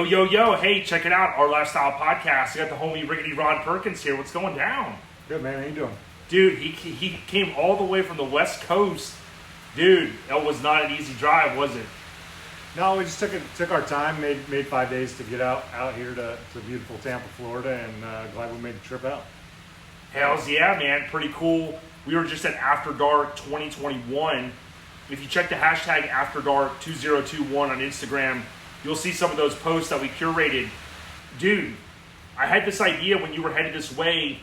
Yo, yo, yo, hey, check it out, Our Lifestyle Podcast. I got the homie Riggedy Ron Perkins here. What's going down? Good, man. How you doing? Dude, he came all the way from the West Coast. Dude, that was not an easy drive, was it? No, we just took our time, made 5 days to get out here to beautiful Tampa, Florida, and glad we made the trip out. Hells yeah, man. Pretty cool. We were just at After Dark 2021. If you check the hashtag After Dark 2021 on Instagram, you'll see some of those posts that we curated. Dude, I had this idea when you were headed this way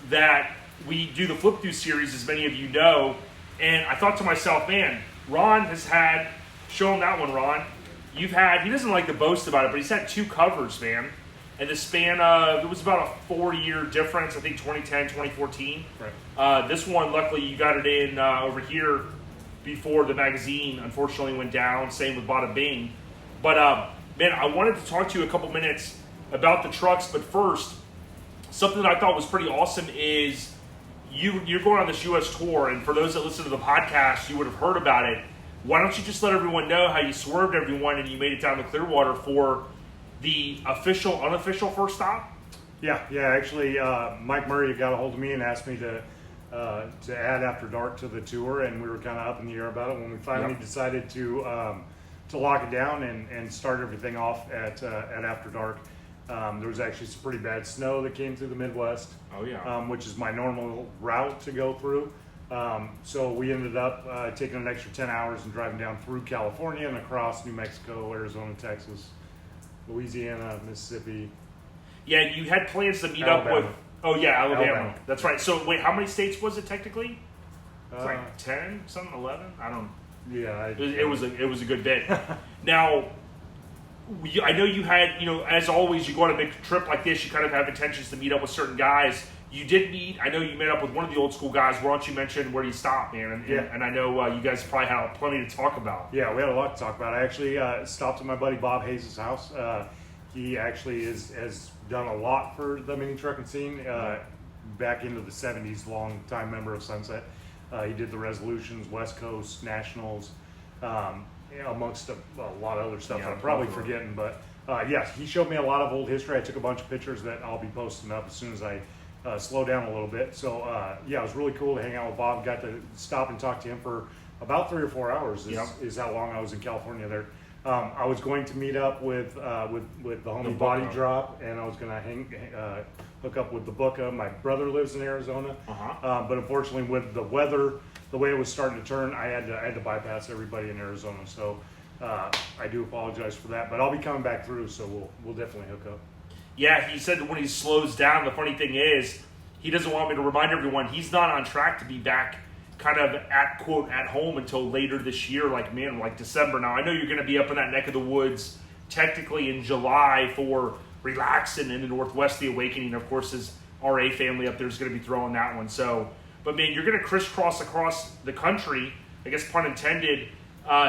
that we do the Flip Through series, as many of you know, and I thought to myself, man, Ron has had, show him that one, Ron. He doesn't like to boast about it, but he's had 2 covers, man. And the span of, it was about a 4-year difference, I think 2010, 2014. Right. This one, luckily, you got it in over here before the magazine, unfortunately, went down. Same with Bada Bing. But, man, I wanted to talk to you a couple minutes about the trucks. But first, something that I thought was pretty awesome is you're going on this U.S. tour. And for those that listen to the podcast, you would have heard about it. Why don't you just let everyone know how you swerved everyone and you made it down to Clearwater for the official, unofficial first stop? Yeah. Actually, Mike Murray got a hold of me and asked me to add After Dark to the tour, and we were kind of up in the air about it. When we finally decided to lock it down and start everything off at After Dark, there was actually some pretty bad snow that came through the Midwest. Oh yeah. Which is my normal route to go through. So we ended up taking an extra 10 hours and driving down through California and across New Mexico, Arizona, Texas, Louisiana, Mississippi. Yeah, you had plans to meet Alabama. up with... Oh, yeah, Alabama. That's Yeah. right. So, wait, how many states was it technically? It's like 10, something, 11? I don't... Yeah. It was a good bit. Now, I know you had, as always, you go on a big trip like this, you kind of have intentions to meet up with certain guys. You did meet, I know you met up with one of the old school guys. Why don't you mention where you stopped, man? And I know you guys probably had plenty to talk about. Yeah, we had a lot to talk about. I actually stopped at my buddy Bob Hayes' house. He actually has done a lot for the Mini Truckin scene back into the 70s, long-time member of Sunset. He did the Resolutions, West Coast, Nationals, amongst a lot of other stuff I'm probably forgetting. But yeah, he showed me a lot of old history. I took a bunch of pictures that I'll be posting up as soon as I slow down a little bit. So yeah, it was really cool to hang out with Bob. Got to stop and talk to him for about 3 or 4 hours is how long I was in California there. I was going to meet up with the homie Body Drop, and I was going to hook up with the Booka. My brother lives in Arizona, but unfortunately with the weather, the way it was starting to turn, I had to bypass everybody in Arizona. So I do apologize for that, but I'll be coming back through, so we'll definitely hook up. Yeah, he said that when he slows down, the funny thing is, he doesn't want me to remind everyone, he's not on track to be back kind of at home until later this year, like December. Now, I know you're going to be up in that neck of the woods technically in July for Relaxin' in the Northwest, The Awakening. Of course, his RA family up there is going to be throwing that one. So, but man, you're going to crisscross across the country, I guess pun intended,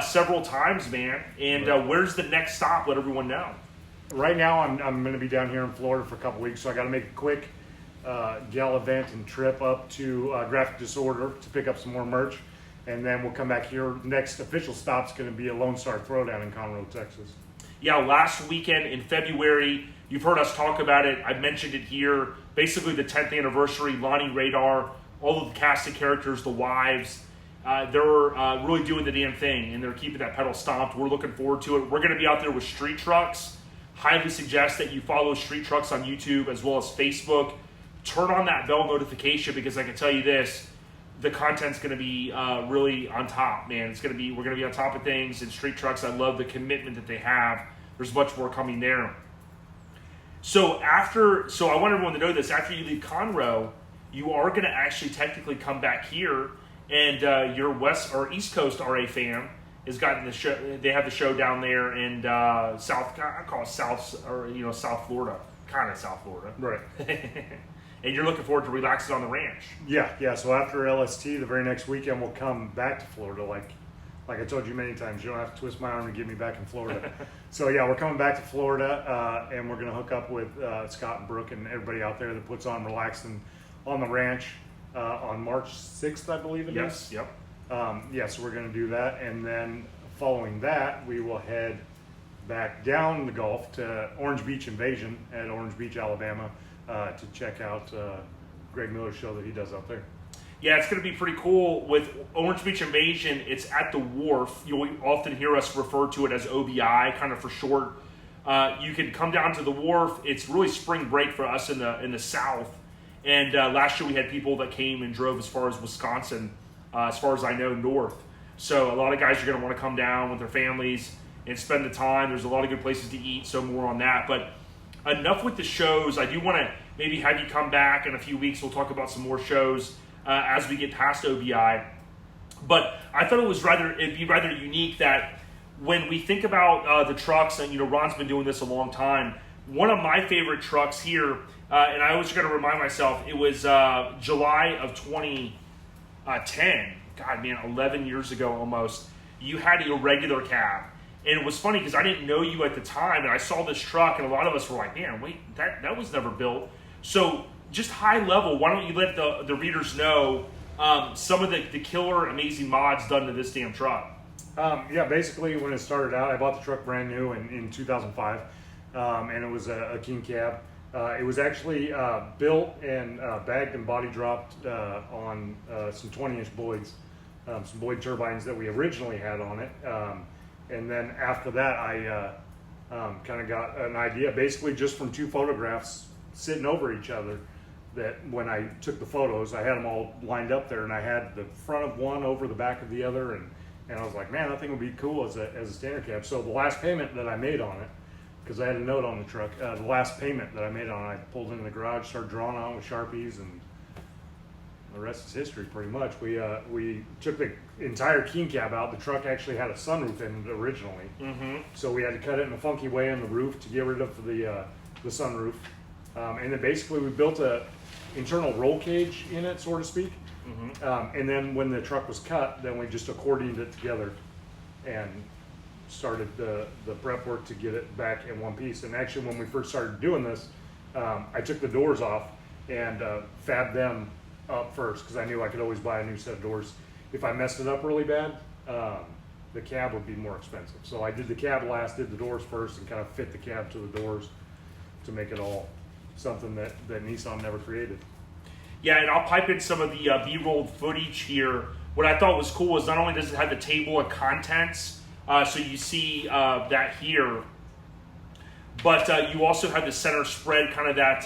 several times, man. And where's the next stop? Let everyone know. Right now, I'm going to be down here in Florida for a couple weeks, so I got to make a quick gallivanting trip up to Graphic Disorder to pick up some more merch, and then we'll come back here. Next official stop's going to be a Lone Star Throwdown in Conroe, Texas. Yeah, last weekend in February, you've heard us talk about it. I mentioned it here. Basically, the 10th anniversary, Lonnie Radar, all of the casting characters, the wives. They're really doing the damn thing, and they're keeping that pedal stomped. We're looking forward to it. We're going to be out there with Street Trucks. Highly suggest that you follow Street Trucks on YouTube as well as Facebook. Turn on that bell notification, because I can tell you this, the content's going to be really on top, man. We're going to be on top of things. And Street Trucks, I love the commitment that they have. There's much more coming there. So I want everyone to know this. After you leave Conroe, you are going to actually technically come back here, and your West or East Coast RA fam has gotten the show. They have the show down there in South Florida, kind of South Florida, right? And you're looking forward to relaxing on the ranch. Yeah. So after LST, the very next weekend, we'll come back to Florida. Like I told you many times, you don't have to twist my arm to get me back in Florida. So yeah, we're coming back to Florida, and we're going to hook up with Scott and Brooke and everybody out there that puts on Relaxing on the Ranch on March 6th, I believe it is. Yes. Yep. So we're going to do that, and then following that, we will head back down the Gulf to Orange Beach Invasion at Orange Beach, Alabama, to check out Greg Miller's show that he does out there. Yeah, it's going to be pretty cool with Orange Beach Invasion. It's at the wharf. You'll often hear us refer to it as OBI, kind of for short. You can come down to the wharf. It's really spring break for us in the South. And last year we had people that came and drove as far as Wisconsin, as far as I know, north. So a lot of guys are going to want to come down with their families and spend the time. There's a lot of good places to eat, so more on that. But enough with the shows. I do want to maybe have you come back in a few weeks. We'll talk about some more shows as we get past OBI. But I thought it'd be rather unique that when we think about the trucks, and Ron's been doing this a long time. One of my favorite trucks here, and I always got to remind myself, it was July of 2010. God, man, 11 years ago almost. You had the Irregular Cab. And it was funny because I didn't know you at the time, and I saw this truck, and a lot of us were like, man, wait, that was never built. So just high level, why don't you let the readers know some of the killer, amazing mods done to this damn truck? Yeah, basically when it started out, I bought the truck brand new in 2005, and it was a king cab. It was actually built and bagged and body dropped on some 20-inch Boyds, some Boyd turbines that we originally had on it. And then after that, I kind of got an idea, basically just from two photographs sitting over each other, that when I took the photos, I had them all lined up there, and I had the front of one over the back of the other, and I was like, man, that thing would be cool as a standard cab. So the last payment that I made on it, because I had a note on the truck, the last payment that I made on it, I pulled into the garage, started drawing on it with Sharpies, and the rest is history, pretty much. We took the entire king cab out. The truck actually had a sunroof in it originally, so we had to cut it in a funky way in the roof to get rid of the sunroof. And then basically we built a internal roll cage in it, so to speak. And then when the truck was cut, then we just accordioned it together and started the prep work to get it back in one piece. And actually, when we first started doing this, I took the doors off and fabbed them up first, because I knew I could always buy a new set of doors. If I messed it up really bad, the cab would be more expensive. So I did the cab last, did the doors first, and kind of fit the cab to the doors to make it all something that Nissan never created. Yeah, and I'll pipe in some of the B-rolled footage here. What I thought was cool is not only does it have the table of contents, so you see that here, but you also have the center spread, kind of that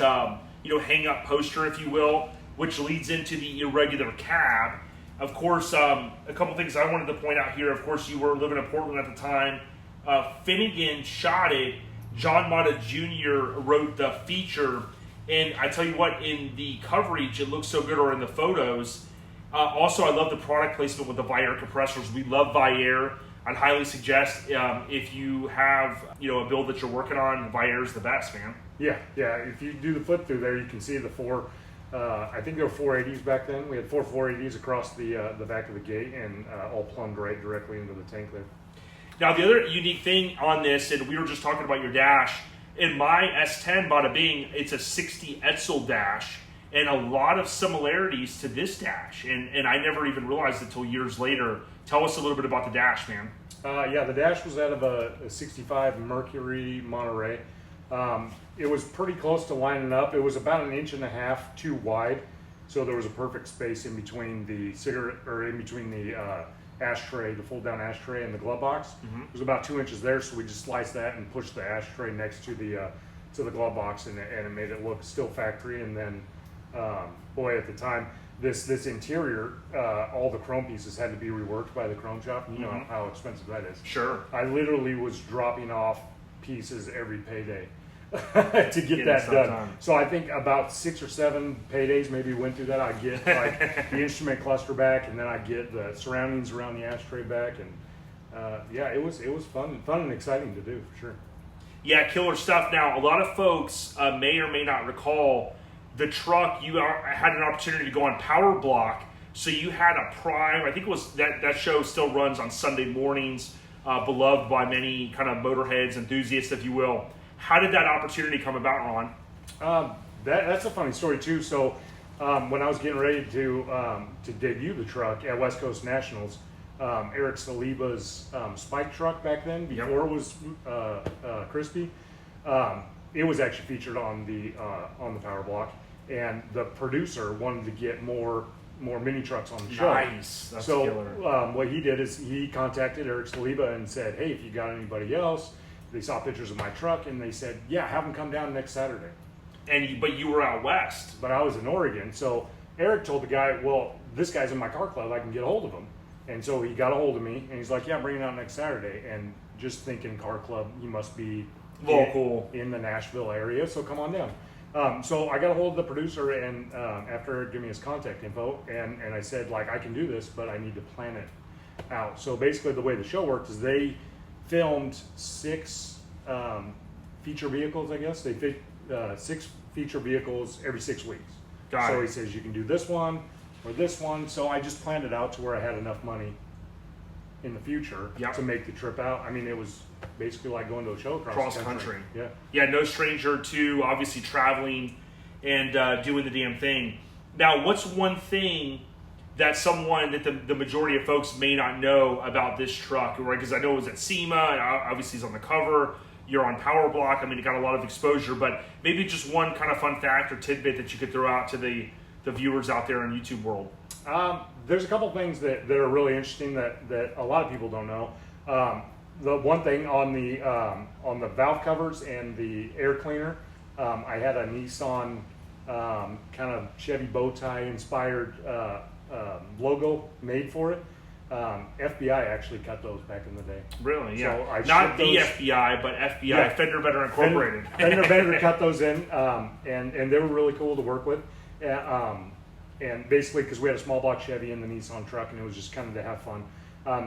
hang-up poster, if you will, which leads into the Irregular Cab. Of course, a couple things I wanted to point out here. Of course, you were living in Portland at the time. Finnegan shot it. John Mata Jr. wrote the feature. And I tell you what, in the coverage, it looks so good, or in the photos. Also, I love the product placement with the Viair compressors. We love Viair. I'd highly suggest if you have a build that you're working on, Viair's the best, man. Yeah. If you do the flip through there, you can see the four. I think there were 480s back then. We had four 480s across the back of the gate, and all plumbed right directly into the tank there. Now, the other unique thing on this, and we were just talking about your dash. In my S10, bada bing, it's a 60 Etzel dash, and a lot of similarities to this dash. And I never even realized it until years later. Tell us a little bit about the dash, man. Yeah, the dash was out of a 65 Mercury Monterey. It was pretty close to lining up. It was about 1.5 inches too wide, so there was a perfect space in between the ashtray, the fold-down ashtray, and the glove box. It was about 2 inches there, so we just sliced that and pushed the ashtray next to the glove box, and it made it look still factory. And then, boy, at the time, this interior, all the chrome pieces had to be reworked by the chrome shop. You know how expensive that is. Sure. I literally was dropping off pieces every payday to get that done. So I think about 6 or 7 paydays maybe went through that. I get like the instrument cluster back, and then I get the surroundings around the ashtray back, and yeah, it was fun and exciting to do for sure. Yeah, killer stuff. Now, a lot of folks may or may not recall the truck. You had an opportunity to go on Power Block, so you had a prime. I think it was that show still runs on Sunday mornings, beloved by many kind of motorheads, enthusiasts, if you will. How did that opportunity come about, Ron? That's a funny story too. So when I was getting ready to debut the truck at West Coast Nationals, Eric Saliba's Spike truck back then, before it was crispy. It was actually featured on the power block, and the producer wanted to get more mini trucks on the show. Nice, that's so killer. what he did is he contacted Eric Saliba and said, "Hey, if you got anybody else," they saw pictures of my truck and they said, "Yeah, have them come down next Saturday." But you were out west. But I was in Oregon, so Eric told the guy, "Well, this guy's in my car club. I can get a hold of him." And so he got a hold of me, and he's like, "Yeah, bring it out next Saturday." And just thinking car club, he must be local in the Nashville area, so come on down. So I got a hold of the producer, and after Eric gave me his contact info, and I said, like, I can do this, but I need to plan it out. So basically the way the show worked is they filmed 6 feature vehicles, I guess. They fit 6 feature vehicles every 6 weeks. So he says, you can do this one or this one. So I just planned it out to where I had enough money in the future to make the trip out. I mean, it was basically like going to a show across the country. Yeah, no stranger to obviously traveling and doing the damn thing. Now, what's one thing that the majority of folks may not know about this truck, right? Because I know it was at SEMA, and obviously it's on the cover. You're on Power Block. I mean, it got a lot of exposure, but maybe just one kind of fun fact or tidbit that you could throw out to the viewers out there in YouTube world. There's a couple things that are really interesting that a lot of people don't know. The one thing on the valve covers and the air cleaner, I had a Nissan kind of Chevy bow tie inspired logo made for it. FBI actually cut those back in the day. Really? Yeah. So not the FBI, but FBI, Fender Bender Incorporated. Fender Bender cut those in, and they were really cool to work with. And basically, because we had a small block Chevy in the Nissan truck, and it was just kind of to have fun.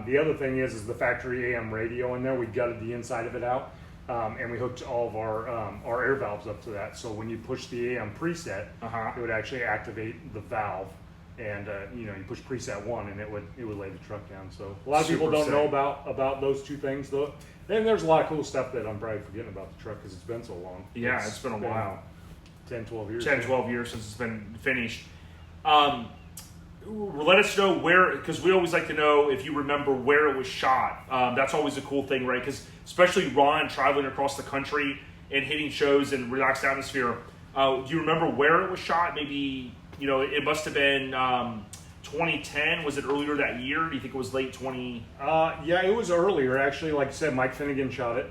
The other thing is the factory AM radio in there. We gutted the inside of it out, and we hooked all of our air valves up to that. So when you push the AM preset, it would actually activate the valve, and you push preset 1, and it would lay the truck down. So a lot of people don't know about those two things, though. Then there's a lot of cool stuff that I'm probably forgetting about the truck because it's been so long. Yeah, it's been a while. 10, 12 years. 10, 12 years since it's been finished. Let us know where, because we always like to know if you remember where it was shot. That's always a cool thing, right? Because especially Ron traveling across the country and hitting shows in relaxed atmosphere. Do you remember where it was shot? Maybe, it must have been 2010. Was it earlier that year? Do you think it was late 20? Yeah, it was earlier, actually. Like I said, Mike Finnegan shot it.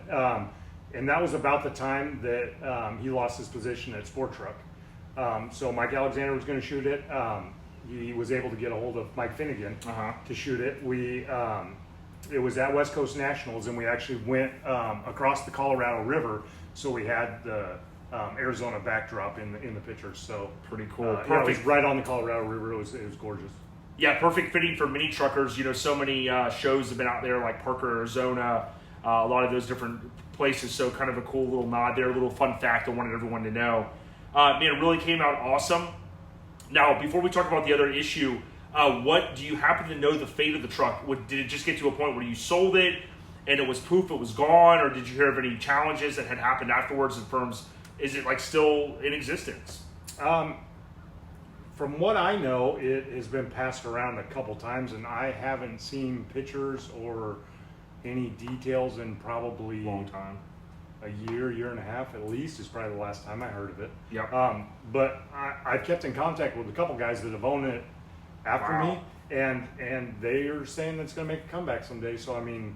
And that was about the time that he lost his position at Sport Truck. So Mike Alexander was going to shoot it. He was able to get a hold of Mike Finnegan to shoot it. It was at West Coast Nationals, and we actually went across the Colorado River, so we had the Arizona backdrop in the pictures. So pretty cool. Perfect. Yeah, it was right on the Colorado River. It was gorgeous. Yeah, perfect fitting for mini truckers. So many shows have been out there, like Parker, Arizona, a lot of those different places. So kind of a cool little nod there, a little fun fact I wanted everyone to know. Man, it really came out awesome. Now, before we talk about the other issue, what do you happen to know the fate of the truck? Did it just get to a point where you sold it and it was poof, it was gone, or did you hear of any challenges that had happened afterwards in firms? Is it still in existence? From what I know, it has been passed around a couple times, and I haven't seen pictures or any details in probably long time. A year and a half at least is probably the last time I heard of it. Yep. But I've kept in contact with a couple guys that have owned it after me, and they are saying that it's going to make a comeback someday. So, I mean,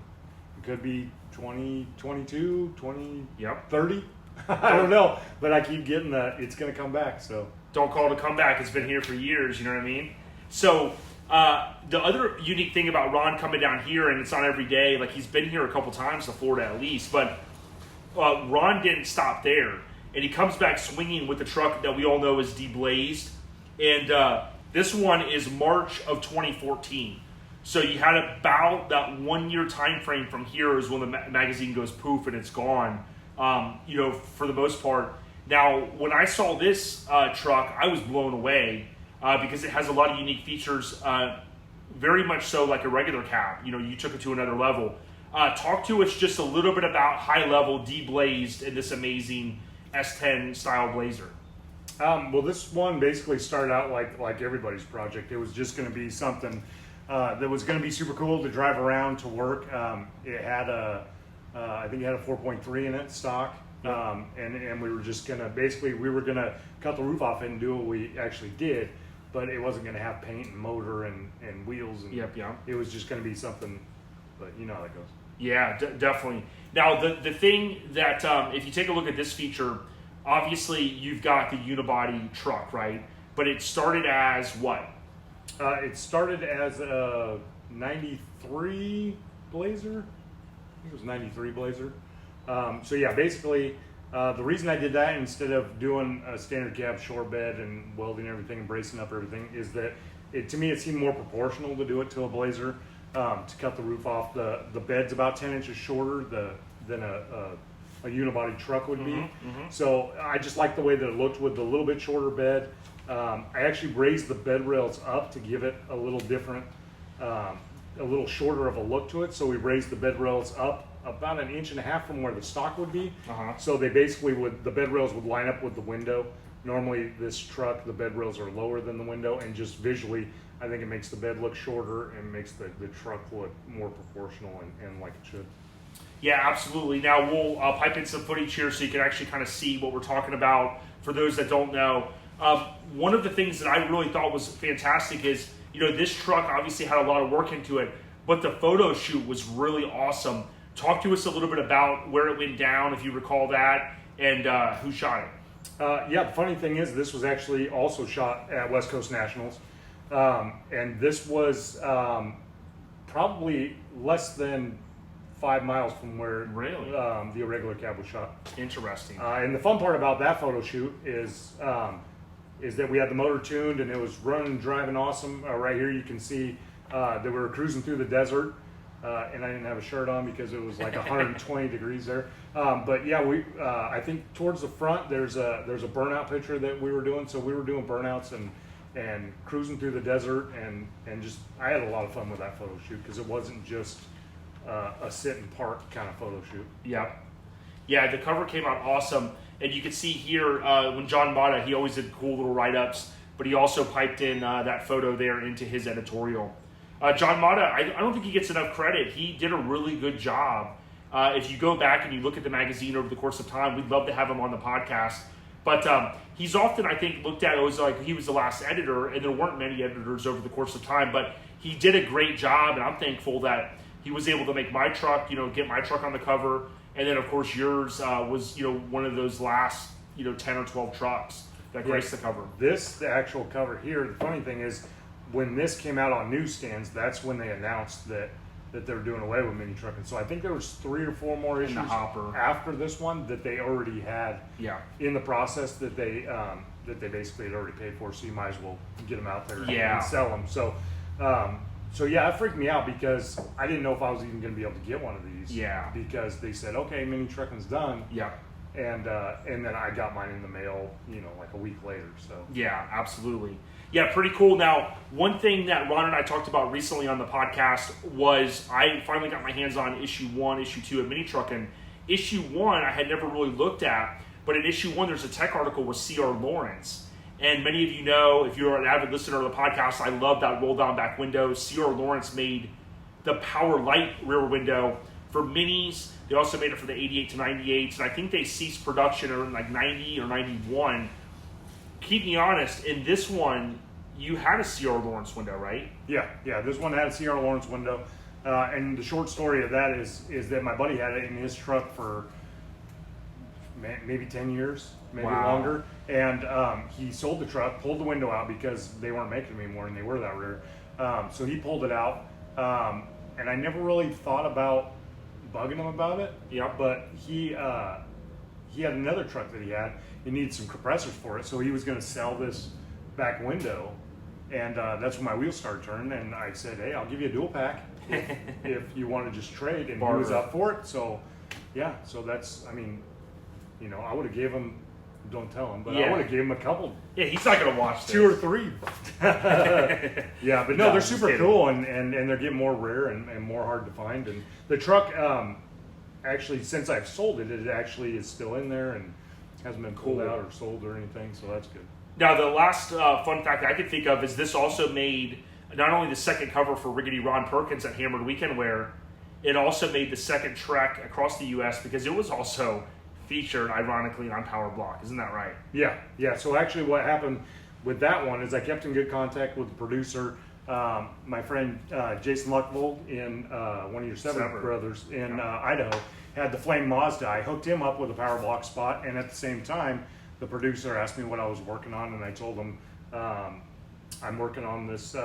it could be 2022, 2030. I don't know, but I keep getting that it's going to come back. So don't call it a comeback. It's been here for years. You know what I mean? So the other unique thing about Ron coming down here, and it's not every day. Like, he's been here a couple times to Florida at least, but Ron didn't stop there, and he comes back swinging with the truck that we all know is deblazed, and this one is March of 2014. So you had about that 1 year time frame from here is when the magazine goes poof and it's gone. For the most part. Now, when I saw this truck, I was blown away because it has a lot of unique features, very much so like a regular cab. You took it to another level. Talk to us just a little bit about high level deblazed in this amazing S10 style Blazer. Well, this one basically started out like everybody's project. It was just going to be something that was going to be super cool to drive around to work. It had I think it had a 4.3 in it stock. And we were just going to, basically, we were going to cut the roof off and do what we actually did, but it wasn't going to have paint and motor and wheels. And it was just going to be something, but you know how that goes. Yeah, definitely. Now, the thing that, if you take a look at this feature, obviously you've got the unibody truck, right? But it started as what? It started as a 93 Blazer. I think it was 93 Blazer. So yeah, basically, the reason I did that instead of doing a standard cab short bed and welding everything and bracing up everything is that to me it seemed more proportional to do it to a Blazer. To cut the roof off, the bed's about 10 inches shorter than a unibody truck would be. So I just liked the way that it looked with the little bit shorter bed. I actually raised the bed rails up to give it a little different, a little shorter of a look to it. So we raised the bed rails up about 1.5 inches from where the stock would be. So they basically the bed rails would line up with the window. Normally this truck, the bed rails are lower than the window, and just visually, I think it makes the bed look shorter and makes the truck look more proportional and like it should. Yeah, absolutely. Now we'll pipe in some footage here so you can actually kind of see what we're talking about for those that don't know. One of the things that I really thought was fantastic is, this truck obviously had a lot of work into it, but the photo shoot was really awesome. Talk to us a little bit about where it went down, if you recall that, and who shot it. Yeah, the funny thing is this was actually also shot at West Coast Nationals. And this was probably less than 5 miles from where the Irregular Cab was shot. Interesting. And the fun part about that photo shoot is that we had the motor tuned and it was running, driving awesome. Right here you can see that we were cruising through the desert. And I didn't have a shirt on because it was like 120 degrees there. But yeah, I think towards the front there's a burnout picture that we were doing. So we were doing burnouts and cruising through the desert and just, I had a lot of fun with that photo shoot because it wasn't just a sit and park kind of photo shoot. Yeah, the cover came out awesome. And you can see here when John Mata, he always did cool little write-ups, but he also piped in that photo there into his editorial. John Mata, I don't think he gets enough credit. He did a really good job. If you go back and you look at the magazine over the course of time, we'd love to have him on the podcast. But he's often, I think, looked at as like he was the last editor, and there weren't many editors over the course of time. But he did a great job, and I'm thankful that he was able to make my truck, get my truck on the cover. And then, of course, yours was, one of those last, 10 or 12 trucks that graced the cover. The actual cover here, the funny thing is, when this came out on newsstands, that's when they announced that they were doing away with Mini Truckin. So I think there was 3 or 4 more issues after this one that they already had in the process that they basically had already paid for. So you might as well get them out there and sell them. So yeah, it freaked me out because I didn't know if I was even going to be able to get one of these. Yeah. Because they said, okay, Mini Truckin's done. Yeah. And then I got mine in the mail, like a week later. So yeah, absolutely. Yeah, pretty cool. Now, one thing that Ron and I talked about recently on the podcast was I finally got my hands on issue 1, issue 2 of Mini Truckin. Issue 1 I had never really looked at, but in issue 1 there's a tech article with C.R. Lawrence. And many of you know, if you're an avid listener of the podcast, I love that roll-down back window. C.R. Lawrence made the power light rear window for Minis. They also made it for the 88 to 98s, and I think they ceased production in like 90 or 91. Keep me honest, in this one, you had a C.R. Lawrence window, right? Yeah, this one had a C.R. Lawrence window. And the short story of that is that my buddy had it in his truck for maybe 10 years, maybe longer. And he sold the truck, pulled the window out because they weren't making them anymore and they were that rare. So he pulled it out. And I never really thought about bugging him about it. Yeah. But he had another truck that he had. He needed some compressors for it, so he was going to sell this back window, and that's when my wheels started turning. And I said, "Hey, I'll give you a dual pack if you want to just trade." And he was up for it. So, yeah. So that's, I would have gave him. Don't tell him, but I would have gave him a couple. Yeah, he's not going to watch this. 2 or 3. Yeah, but no, they're super cool, and they're getting more rare and more hard to find. And the truck, actually, since I've sold it, it actually is still in there and hasn't been pulled out or sold or anything, so that's good. Now, the last fun fact I could think of is this also made not only the second cover for Riggedy Ron Perkins at HammerD Weekend Wear, it also made the second trek across the U.S. because it was also featured, ironically, on Power Block. Isn't that right? Yeah. So actually what happened with that one is I kept in good contact with the producer, my friend Jason Luckvold in one of your Seven brothers in Idaho, had the Flame Mazda. I hooked him up with a Power Block spot, and at the same time, the producer asked me what I was working on, and I told him I'm working on this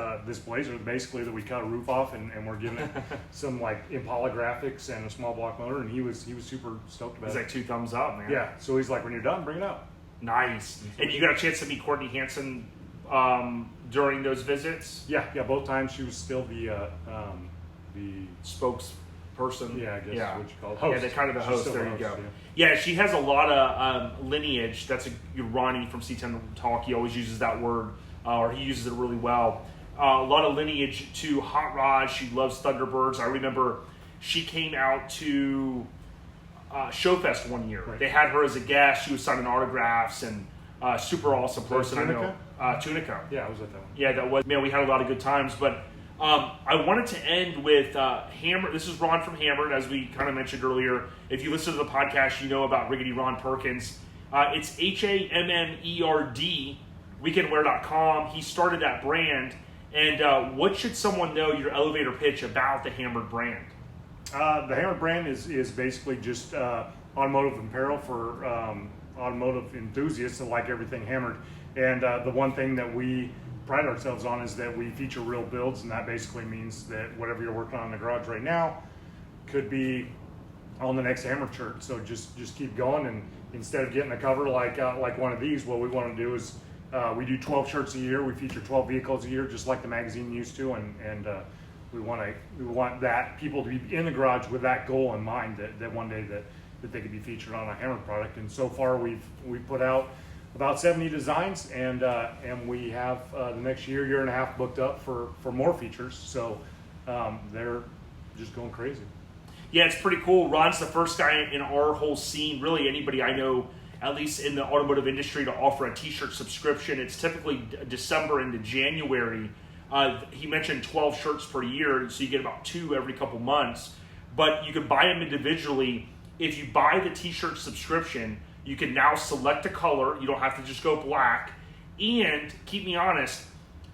Blazer, basically that we cut a roof off, and we're giving it some like Impala graphics and a small block motor, and he was super stoked about it. It's like 2 thumbs up, man. Yeah, so he's like, when you're done, bring it out. Nice. And you got a chance to meet Courtney Hansen during those visits? Yeah, both times she was still the spokesperson. Yeah, I guess yeah. what you call it. Host. Yeah, the kind of the She's host. still There the you host, go. yeah. Yeah, she has a lot of lineage. That's Ronnie from C10 Talk. He always uses that word, or he uses it really well. A lot of lineage to hot rods. She loves Thunderbirds. I remember she came out to Showfest one year. Right. They had her as a guest. She was signing autographs and super awesome person. Tunica? I know. Tunica. Yeah, I was at that one. Yeah, that was, man, we had a lot of good times. But I wanted to end with Hammer. This is Ron from HammerD, as we kind of mentioned earlier. If you listen to the podcast, you know about Riggedy Ron Perkins. It's HammerD, weekendwear.com. He started that brand. And what should someone know, your elevator pitch about the HammerD brand? The HammerD brand is basically just automotive apparel for automotive enthusiasts that like everything HammerD. And the one thing that we pride ourselves on is that we feature real builds, and that basically means that whatever you're working on in the garage right now could be on the next HammerD shirt. So just keep going, and instead of getting a cover like one of these, what we want to do is we do 12 shirts a year. We feature 12 vehicles a year, just like the magazine used to, and we want that people to be in the garage with that goal in mind, that one day that they could be featured on a HammerD product. And so far we've put out about 70 designs, and we have the next year and a half booked up for more features. So they're just going crazy. Yeah, it's pretty cool. Ron's the first guy in our whole scene, really anybody I know, at least in the automotive industry, to offer a t-shirt subscription. It's typically December into January. He mentioned 12 shirts per year, so you get about 2 every couple months. But you can buy them individually. If you buy the t-shirt subscription, you can now select a color. You don't have to just go black. And keep me honest,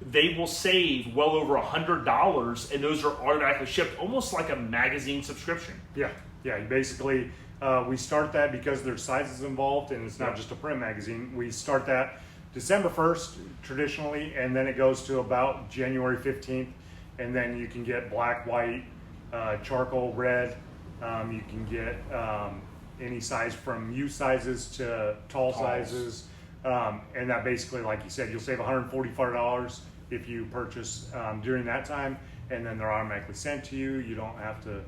they will save well over $100, and those are automatically shipped, almost like a magazine subscription. Yeah. Basically, we start that because there's sizes involved, and it's not just a print magazine. We start that December 1st traditionally, and then it goes to about January 15th, and then you can get black, white, charcoal, red. You can get any size from U sizes to tall sizes, and that basically, like you said, you'll save $144 if you purchase during that time, and then they're automatically sent to you. You don't have to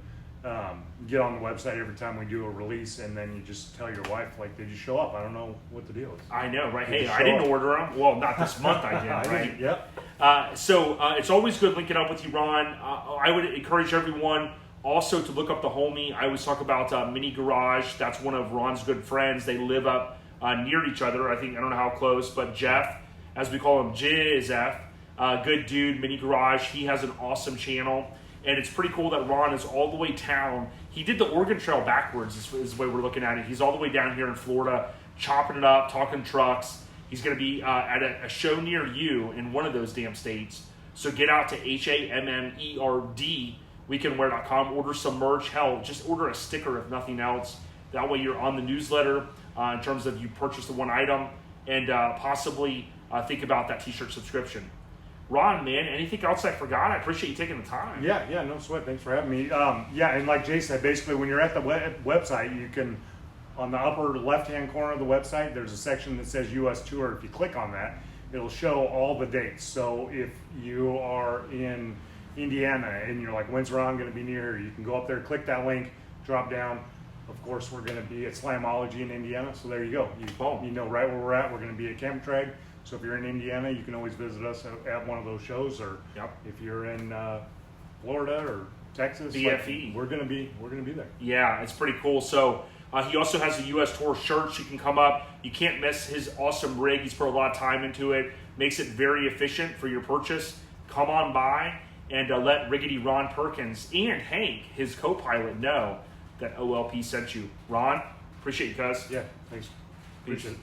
get on the website every time we do a release, and then you just tell your wife, like, did you show up? I don't know what the deal is. I know, right? Hey, I didn't order them. Well, not this month I did, right? Yep. So it's always good linking up with you, Ron. I would encourage everyone also to look up the homie. I always talk about Mini Garage. That's one of Ron's good friends. They live up near each other. I don't know how close, but Jeff, as we call him, J-F, good dude, Mini Garage. He has an awesome channel. And it's pretty cool that Ron is all the way down. He did the Oregon Trail backwards, is the way we're looking at it. He's all the way down here in Florida, chopping it up, talking trucks. He's going to be at a show near you in one of those damn states. So get out to HammerD, weekendwear.com, order some merch. Hell, just order a sticker if nothing else. That way you're on the newsletter in terms of you purchase the one item, and possibly think about that t-shirt subscription. Ron, man, anything else I forgot? I appreciate you taking the time. Yeah, no sweat. Thanks for having me. And like Jay said, basically when you're at the website, you can, on the upper left-hand corner of the website, there's a section that says U.S. Tour. If you click on that, it'll show all the dates. So if you are in Indiana and you're like, when's Ron going to be near? You can go up there, click that link, drop down. Of course, we're going to be at Slamology in Indiana. So there you go. You know right where we're at. We're going to be at Camtrag. So if you're in Indiana, you can always visit us at one of those shows, or if you're in Florida or Texas, BFE, we're gonna be there. Yeah, it's pretty cool. So he also has the U.S. Tour shirts. You can come up. You can't miss his awesome rig. He's put a lot of time into it. Makes it very efficient for your purchase. come on by and let Riggedy Ron Perkins and Hank, his co-pilot, know that OLP sent you. Ron, appreciate you, cuz. Yeah, thanks. Peace. Appreciate it.